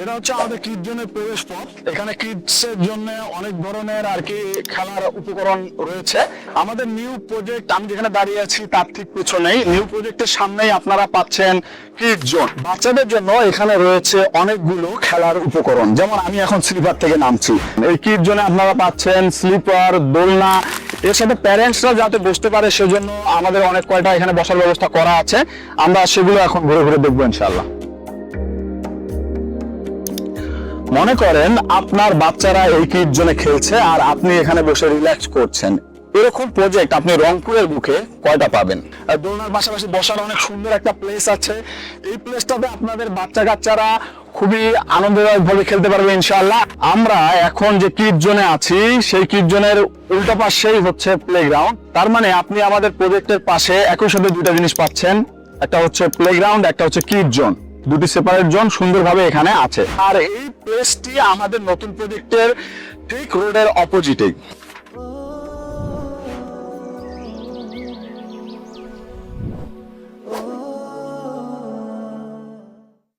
এটা হচ্ছে আমাদের কিড জোনের প্রবেশ পথ। এখানে কিডস এর জন্য অনেক ধরনের আর কি খেলার উপকরণ রয়েছে। আমাদের নিউ প্রজেক্ট, আমি যেখানে দাঁড়িয়ে আছি তার ঠিক পিছনেই নিউ প্রজেক্টের সামনেই আপনারা পাচ্ছেন কিড জোন। বাচ্চাদের জন্য এখানে রয়েছে অনেকগুলো খেলার উপকরণ, যেমন আমি এখন স্লিপার থেকে নামছি। এই কিড জোনে আপনারা পাচ্ছেন স্লিপার, দোলনা, এর সাথে প্যারেন্টসরা যাতে বসতে পারে সেজন্য আমাদের অনেক কয়টা এখানে বসার ব্যবস্থা করা আছে। আমরা সেগুলো এখন ঘুরে ঘুরে দেখবো ইনশাআল্লাহ। মনে করেন আপনার বাচ্চারা এই কিড জোনে খেলছে আর আপনি এখানে বসে রিল্যাক্স করছেন। এরকম প্রজেক্ট আপনি রংপুরের বুকে কয়টা পাবেন? দোলনার পাশাপাশি বসার অনেক সুন্দর একটা প্লেস আছে। এই প্লেসটাতে আপনাদের বাচ্চা কাচ্চারা খুবই আনন্দদায়ক ভাবে খেলতে পারবে ইনশাআল্লাহ। আমরা এখন যে কিড জোনে আছি সেই কিড জোনের উল্টা পাশেই হচ্ছে প্লেগ্রাউন্ড। তার মানে আপনি আমাদের প্রজেক্টের পাশে একই সাথে দুইটা জিনিস পাচ্ছেন, একটা হচ্ছে প্লেগ্রাউন্ড, একটা হচ্ছে কিড জোন। দুটি সেপারেট জোন সুন্দরভাবে এখানে আছে। আর এই প্লেসটি আমাদের নতুন প্রজেক্টের ঠিক রোডের অপোজিটে।